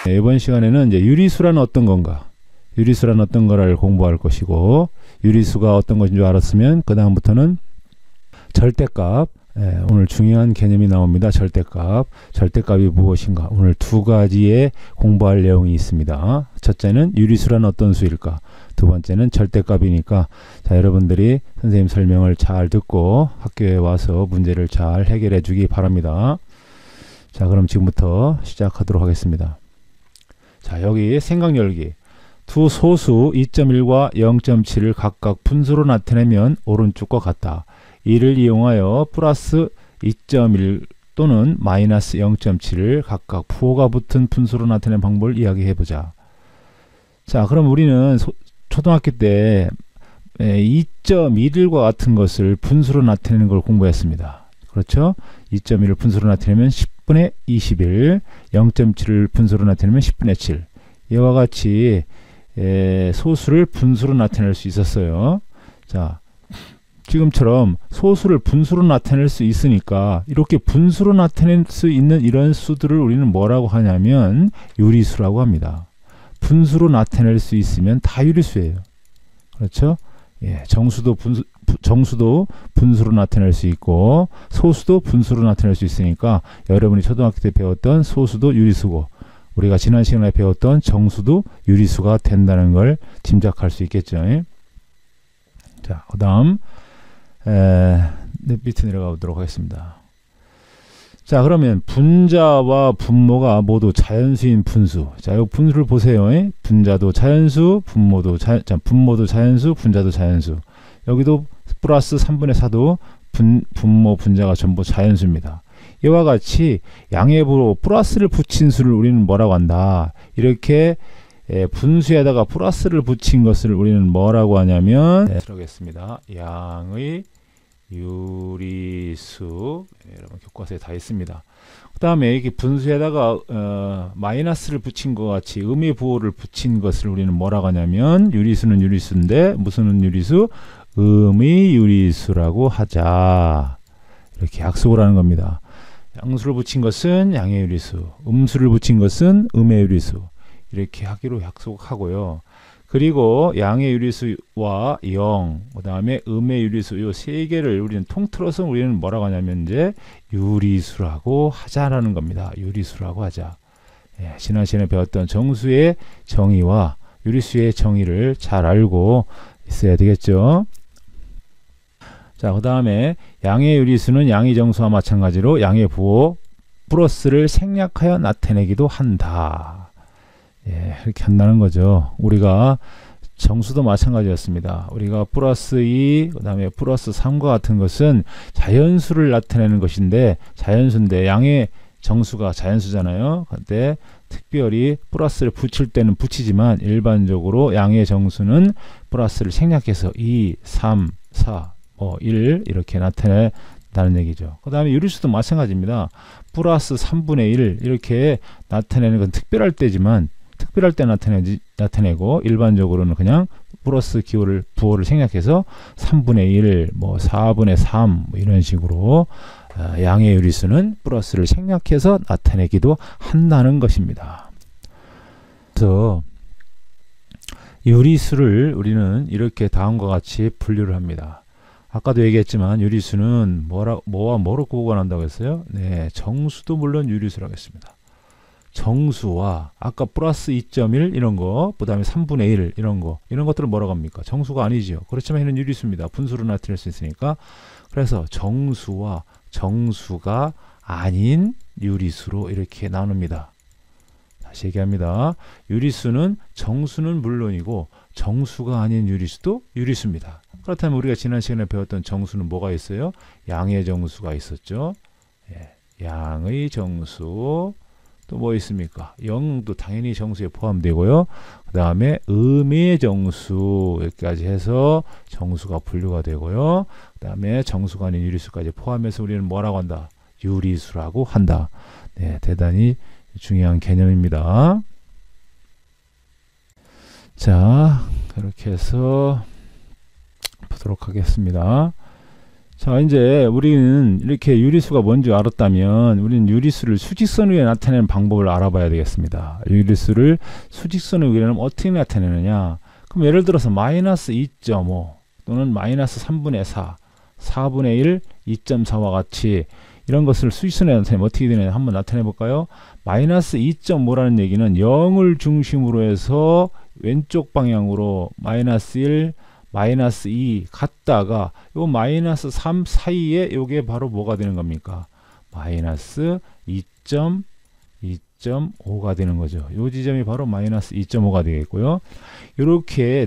네, 이번 시간에는 이제 유리수란 어떤 건가, 유리수란 어떤 거를 공부할 것이고, 유리수가 어떤 것인 줄 알았으면 그 다음부터는 절대값, 오늘 중요한 개념이 나옵니다. 절대값, 절대값이 무엇인가, 오늘 두 가지의 공부할 내용이 있습니다. 첫째는 유리수란 어떤 수일까, 두 번째는 절대값이니까, 자, 여러분들이 선생님 설명을 잘 듣고 학교에 와서 문제를 잘 해결해 주기 바랍니다. 자, 그럼 지금부터 시작하도록 하겠습니다. 자, 여기 생각 열기. 두 소수 2.1과 0.7을 각각 분수로 나타내면 오른쪽과 같다. 이를 이용하여 플러스 2.1 또는 마이너스 0.7을 각각 부호가 붙은 분수로 나타내는 방법을 이야기해보자. 자, 그럼 우리는 초등학교 때 2.1과 같은 것을 분수로 나타내는 걸 공부했습니다. 그렇죠? 2.1을 분수로 나타내면 10분의 21, 0.7을 분수로 나타내면 10분의 7. 이와 같이 소수를 분수로 나타낼 수 있었어요. 자, 지금처럼 소수를 분수로 나타낼 수 있으니까 이렇게 분수로 나타낼 수 있는 이런 수들을 우리는 뭐라고 하냐면 유리수라고 합니다. 분수로 나타낼 수 있으면 다 유리수예요. 그렇죠? 예, 정수도 분수로 나타낼 수 있고 소수도 분수로 나타낼 수 있으니까 여러분이 초등학교 때 배웠던 소수도 유리수고 우리가 지난 시간에 배웠던 정수도 유리수가 된다는 걸 짐작할 수 있겠죠. 자, 그 다음 밑에 내려가 보도록 하겠습니다. 자, 그러면 분자와 분모가 모두 자연수인 분수. 자, 이 분수를 보세요. 분자도 자연수, 분모도 자연수, 분자도 자연수. 여기도 플러스 3분의 4도 분모, 분자가 전부 자연수입니다. 이와 같이 양의 부호 플러스를 붙인 수를 우리는 뭐라고 한다. 이렇게 분수에다가 플러스를 붙인 것을 우리는 뭐라고 하냐면 들어가겠습니다. 양의 유리수. 여러분 교과서에 다 있습니다. 그 다음에 이렇게 분수에다가 마이너스를 붙인 것 같이 음의 부호를 붙인 것을 우리는 뭐라고 하냐면 유리수는 유리수인데 무슨 유리수? 음의 유리수라고 하자. 이렇게 약속을 하는 겁니다. 양수를 붙인 것은 양의 유리수, 음수를 붙인 것은 음의 유리수. 이렇게 하기로 약속하고요. 그리고 양의 유리수와 0, 그 다음에 음의 유리수, 이 세 개를 우리는 통틀어서 우리는 뭐라고 하냐면 이제 유리수라고 하자라는 겁니다. 유리수라고 하자. 예, 지난 시간에 배웠던 정수의 정의와 유리수의 정의를 잘 알고 있어야 되겠죠. 자, 그 다음에 양의 유리수는 양의 정수와 마찬가지로 양의 부호 플러스를 생략하여 나타내기도 한다. 예, 이렇게 한다는 거죠. 우리가 정수도 마찬가지였습니다. 우리가 플러스 2, 그 다음에 플러스 3과 같은 것은 자연수를 나타내는 것인데, 자연수인데 양의 정수가 자연수잖아요. 근데 특별히 플러스를 붙일 때는 붙이지만 일반적으로 양의 정수는 플러스를 생략해서 2, 3, 4, 1 이렇게 나타낸다는 얘기죠. 그 다음에 유리수도 마찬가지입니다. 플러스 3분의 1 이렇게 나타내는 건 특별할 때지만 특별할 때 나타내고 일반적으로는 그냥 플러스 부호를 생략해서 3분의 1, 4분의 3 이런 식으로 양의 유리수는 플러스를 생략해서 나타내기도 한다는 것입니다. 그래서 유리수를 우리는 이렇게 다음과 같이 분류를 합니다. 아까도 얘기했지만 유리수는 뭐와 뭐로 구분한다고 했어요? 네, 정수도 물론 유리수라고 했습니다. 정수와 아까 플러스 2.1 이런 거, 그 다음에 3분의 1 이런 것들은 뭐라고 합니까? 정수가 아니죠. 그렇지만 얘는 유리수입니다. 분수로 나타낼 수 있으니까. 그래서 정수와 정수가 아닌 유리수로 이렇게 나눕니다. 다시 얘기합니다. 유리수는 정수는 물론이고 정수가 아닌 유리수도 유리수입니다. 그렇다면 우리가 지난 시간에 배웠던 정수는 뭐가 있어요? 양의 정수가 있었죠. 예, 양의 정수. 또 뭐 있습니까? 0도 당연히 정수에 포함되고요. 그 다음에 음의 정수 여기까지 해서 정수가 분류가 되고요. 그 다음에 정수가 아닌 유리수까지 포함해서 우리는 뭐라고 한다? 유리수라고 한다. 네, 대단히 중요한 개념입니다. 자, 그렇게 해서 보도록 하겠습니다. 자, 이제 우리는 이렇게 유리수가 뭔지 알았다면 우리는 유리수를 수직선 위에 나타내는 방법을 알아봐야 되겠습니다. 유리수를 수직선 위에는 어떻게 나타내느냐? 그럼 예를 들어서 마이너스 2.5 또는 마이너스 3분의 4, 4분의 1, 2.4와 같이 이런 것을 수직선에 나타내면 어떻게 되느냐 한번 나타내 볼까요? 마이너스 2.5라는 얘기는 0을 중심으로 해서 왼쪽 방향으로 마이너스 1, 마이너스 2 갔다가 요 마이너스 3 사이에 요게 바로 뭐가 되는 겁니까? 마이너스 2.5가 되는 거죠. 요 지점이 바로 마이너스 2.5가 되겠고요. 이렇게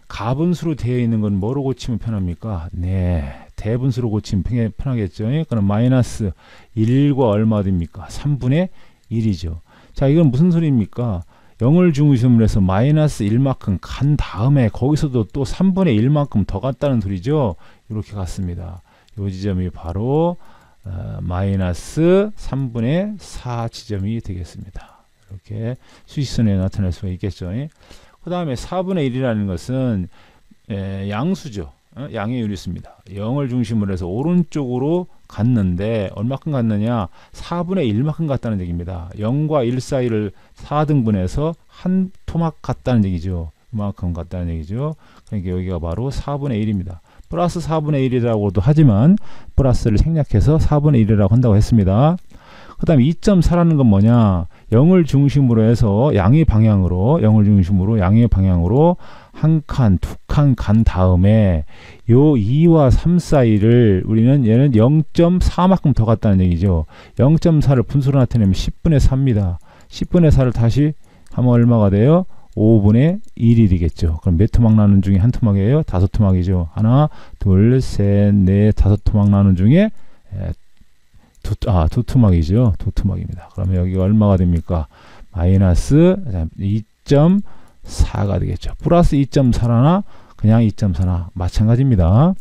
가분수로 되어 있는 건 뭐로 고치면 편합니까? 네, 대분수로 고치면 편하겠죠. 그럼 마이너스 1과 얼마 됩니까? 3분의 1이죠. 자, 이건 무슨 소리입니까? 0을 중심으로 해서 마이너스 1만큼 간 다음에 거기서도 또 3분의 1만큼 더 갔다는 소리죠. 이렇게 갔습니다. 이 지점이 바로 마이너스 3분의 4 지점이 되겠습니다. 이렇게 수직선에 나타낼 수가 있겠죠. 그 다음에 4분의 1이라는 것은 양수죠. 양의 유리수입니다. 0을 중심으로 해서 오른쪽으로 갔는데 얼마큼 갔느냐? 4분의 1만큼 갔다는 얘기입니다. 0과 1 사이를 4등분해서 한 토막 갔다는 얘기죠. 이만큼 갔다는 얘기죠. 그러니까 여기가 바로 4분의 1입니다. 플러스 4분의 1이라고도 하지만 플러스를 생략해서 4분의 1이라고 한다고 했습니다. 그 다음에 2.4라는 건 뭐냐? 0을 중심으로 해서 양의 방향으로, 0을 중심으로 양의 방향으로 한 칸, 두 칸 간 다음에 요 2와 3 사이를 우리는 얘는 0.4만큼 더 갔다는 얘기죠. 0.4를 분수로 나타내면 10분의 4입니다. 10분의 4를 다시 하면 얼마가 돼요? 5분의 1이 되겠죠. 그럼 몇 토막 나눈 중에 한 토막이에요? 5토막이죠. 하나, 둘, 셋, 넷, 5토막 나눈 중에 두 토막이죠. 두 토막입니다. 그러면 여기가 얼마가 됩니까? 마이너스 2.4가 되겠죠. 플러스 2.4나 그냥 2.4나 마찬가지입니다.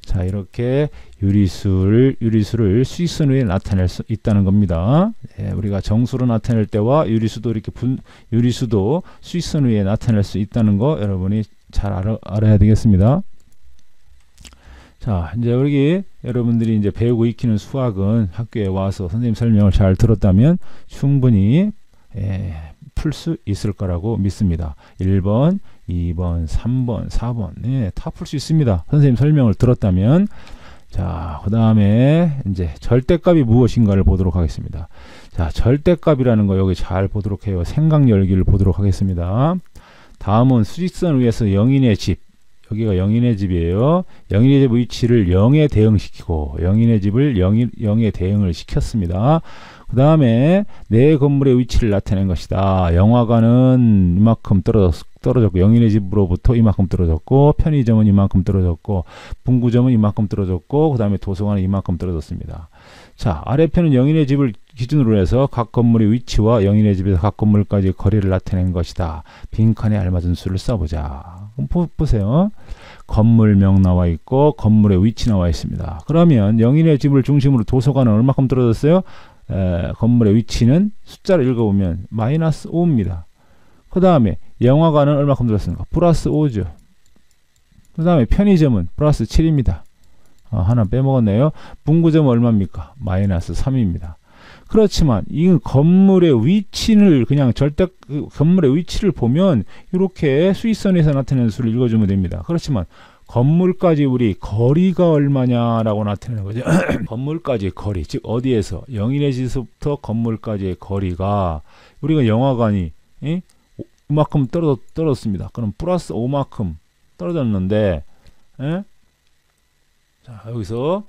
자, 이렇게 유리수를 수직선 위에 나타낼 수 있다는 겁니다. 우리가 정수로 나타낼 때와 유리수도 이렇게 유리수도 수직선 위에 나타낼 수 있다는 거 여러분이 잘 알아야 되겠습니다. 자, 이제 여기 여러분들이 이제 배우고 익히는 수학은 학교에 와서 선생님 설명을 잘 들었다면 충분히 풀 수 있을 거라고 믿습니다. 1번, 2번, 3번, 4번 다 풀 수 있습니다. 선생님 설명을 들었다면. 자, 그 다음에 이제 절대값이 무엇인가를 보도록 하겠습니다. 자, 절대값이라는 거 여기 잘 보도록 해요. 생각열기를 보도록 하겠습니다. 다음은 수직선 위에서 영인의 집. 여기가 영인의 집이에요. 영인의 집 위치를 0에 대응시키고 영인의 집을 0에 대응을 시켰습니다. 그 다음에 내 건물의 위치를 나타낸 것이다. 영화관은 이만큼 떨어졌고 영인의 집으로부터 이만큼 떨어졌고 편의점은 이만큼 떨어졌고 분구점은 이만큼 떨어졌고 그 다음에 도서관은 이만큼 떨어졌습니다. 자, 아래편은 영인의 집을 기준으로 해서 각 건물의 위치와 영인의 집에서 각 건물까지의 거리를 나타낸 것이다. 빈칸에 알맞은 수를 써보자. 보세요. 건물명 나와 있고 건물의 위치 나와 있습니다. 그러면 영인의 집을 중심으로 도서관은 얼마큼 떨어졌어요? 건물의 위치는 숫자를 읽어보면 마이너스 5입니다. 그 다음에 영화관은 얼마큼 들었습니까? 플러스 5죠. 그 다음에 편의점은 플러스 7입니다. 하나 빼먹었네요. 분구점은 얼마입니까? 마이너스 3입니다. 그렇지만 이 건물의 위치를 그냥 건물의 위치를 보면 이렇게 수직선에서 나타내는 수를 읽어주면 됩니다. 그렇지만 건물까지 우리 거리가 얼마냐라고 나타내는 거죠. 건물까지의 거리, 즉 어디에서 영인의 집부터 건물까지의 거리가 우리가 영화관이 이만큼 떨어졌습니다. 그럼 플러스 5만큼 떨어졌는데 자, 여기서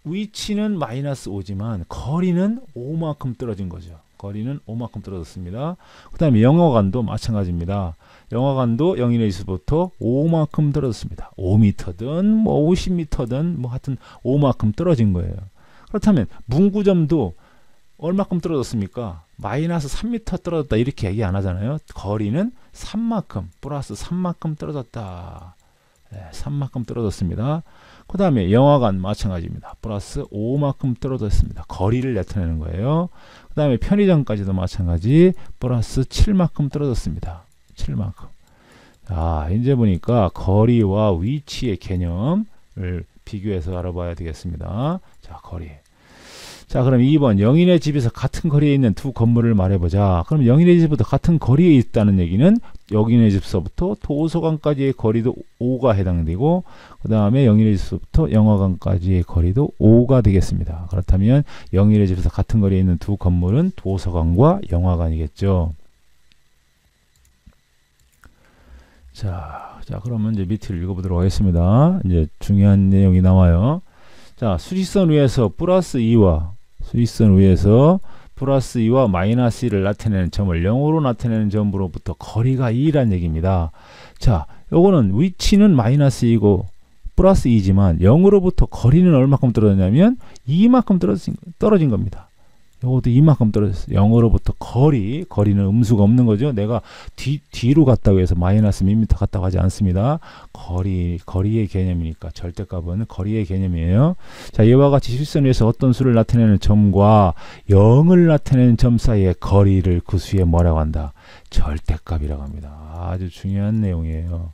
위치는 마이너스 5지만 거리는 5만큼 떨어진 거죠. 거리는 5만큼 떨어졌습니다. 그 다음에 영화관도 마찬가지입니다. 영화관도 영인의 집부터 5만큼 떨어졌습니다. 5m든 뭐 50m든 뭐 하여튼 5만큼 떨어진 거예요. 그렇다면 문구점도 얼마큼 떨어졌습니까? 마이너스 3m 떨어졌다 이렇게 얘기 안 하잖아요. 거리는 3만큼 플러스 3만큼 떨어졌다. 3만큼 떨어졌습니다. 그 다음에 영화관 마찬가지입니다. 플러스 5만큼 떨어졌습니다. 거리를 나타내는 거예요. 그 다음에 편의점까지도 마찬가지 플러스 7만큼 떨어졌습니다. 7만큼. 자, 이제 보니까 거리와 위치의 개념을 비교해서 알아봐야 되겠습니다. 자, 거리. 자, 그럼 2번 영인의 집에서 같은 거리에 있는 두 건물을 말해보자. 그럼 영인의 집부터 같은 거리에 있다는 얘기는 영인의 집서부터 도서관까지의 거리도 5가 해당되고, 그 다음에 영인의 집서부터 영화관까지의 거리도 5가 되겠습니다. 그렇다면 영인의 집에서 같은 거리에 있는 두 건물은 도서관과 영화관이겠죠. 자, 그러면 이제 밑을 읽어보도록 하겠습니다. 이제 중요한 내용이 나와요. 자, 수직선 위에서 플러스 2와 수직선 위에서 플러스 2와 마이너스 2를 나타내는 점을 0으로 나타내는 점으로부터 거리가 2란 얘기입니다. 자, 요거는 위치는 마이너스 2고 플러스 2지만 0으로부터 거리는 얼마큼 떨어졌냐면 2만큼 떨어진 겁니다. 요것도 이만큼 떨어졌어요. 0으로부터 거리는 음수가 없는 거죠. 내가 뒤로 갔다고 해서 마이너스 몇 미터 갔다고 하지 않습니다. 거리의 개념이니까 절대값은 거리의 개념이에요. 자, 이와 같이 수직선 위에서 어떤 수를 나타내는 점과 0을 나타내는 점 사이의 거리를 그 수에 뭐라고 한다? 절대값이라고 합니다. 아주 중요한 내용이에요.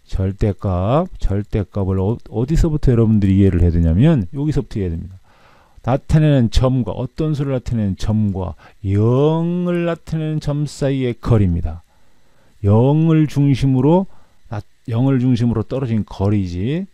절대값을 어디서부터 여러분들이 이해를 해야 되냐면 여기서부터 이해해야 됩니다. 나타내는 점과 어떤 수를 나타내는 점과 0을 나타내는 점 사이의 거리입니다. 0을 중심으로 떨어진 거리지,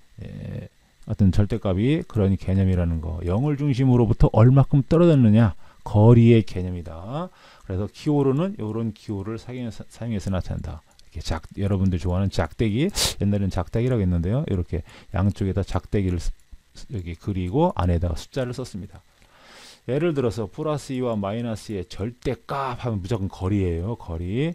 어떤 절대값이 그런 개념이라는 거. 0을 중심으로부터 얼마큼 떨어졌느냐, 거리의 개념이다. 그래서 기호로는 이런 기호를 사용해서 나타낸다. 이렇게 여러분들 좋아하는 작대기, 옛날에는 작대기라고 했는데요. 이렇게 양쪽에다 작대기를 여기 그리고 안에다가 숫자를 썼습니다. 예를 들어서 플러스 2와 마이너스 2의 절대값 하면 무조건 거리예요. 거리.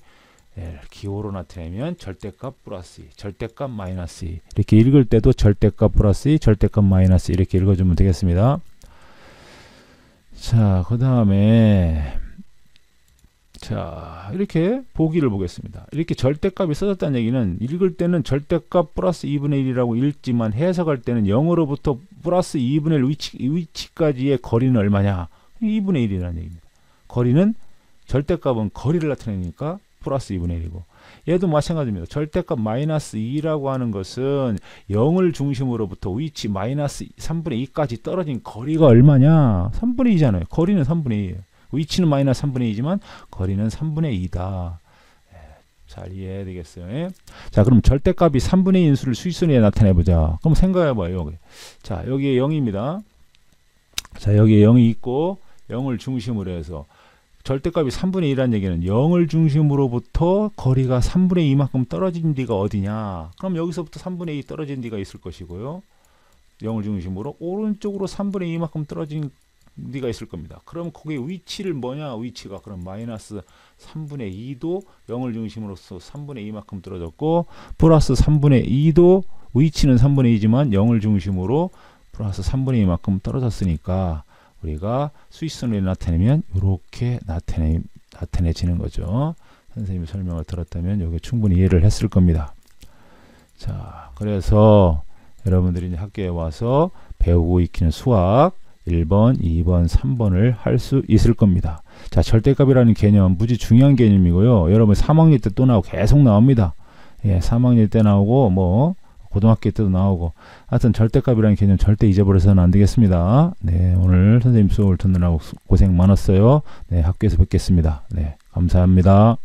기호로 나타내면 절대값 플러스 2, 절대값 마이너스 2. 이렇게 읽을 때도 절대값 플러스 2, 절대값 마이너스 2 이렇게 읽어주면 되겠습니다. 자, 그 다음에 자, 이렇게 보기를 보겠습니다. 이렇게 절대값이 써졌다는 얘기는 읽을 때는 절대값 플러스 2분의 1이라고 읽지만 해석할 때는 0으로부터 플러스 2분의 1 위치까지의 거리는 얼마냐? 2분의 1이라는 얘기입니다. 거리는 절대값은 거리를 나타내니까 플러스 2분의 1이고, 얘도 마찬가지입니다. 절대값 마이너스 2라고 하는 것은 0을 중심으로부터 위치 마이너스 3분의 2까지 떨어진 거리가 얼마냐? 3분의 2잖아요. 거리는 3분의 2예요. 위치는 마이너스 3분의 2지만 거리는 3분의 2다. 잘 이해해야 되겠어요. 자, 그럼 절대값이 3분의 2인 수를 수직선 위에 나타내보자. 그럼 생각해봐요. 여기. 자, 여기에 0입니다. 자, 여기에 0이 있고 0을 중심으로 해서 절대값이 3분의 2라는 얘기는 0을 중심으로부터 거리가 3분의 2만큼 떨어진 데가 어디냐? 그럼 여기서부터 3분의 2 떨어진 데가 있을 것이고요. 0을 중심으로 오른쪽으로 3분의 2만큼 떨어진 데가 있을 겁니다. 그럼 거기 위치를 뭐냐? 위치가 그럼 마이너스 3분의 2도 0을 중심으로서 3분의 2만큼 떨어졌고, 플러스 3분의 2도 위치는 3분의 2지만 0을 중심으로 플러스 3분의 2만큼 떨어졌으니까 우리가 수직선을 나타내면 이렇게 나타내지는 거죠. 선생님이 설명을 들었다면 여기 충분히 이해를 했을 겁니다. 자, 그래서 여러분들이 이제 학교에 와서 배우고 익히는 수학 1번, 2번, 3번을 할 수 있을 겁니다. 자, 절대값이라는 개념 무지 중요한 개념이고요. 여러분 3학년 때 또 나오고 계속 나옵니다. 예, 3학년 때 나오고 뭐 고등학교 때도 나오고, 하여튼 절대값이라는 개념 절대 잊어버려서는 안 되겠습니다. 네, 오늘 선생님 수업을 듣느라고 고생 많았어요. 네, 학교에서 뵙겠습니다. 네, 감사합니다.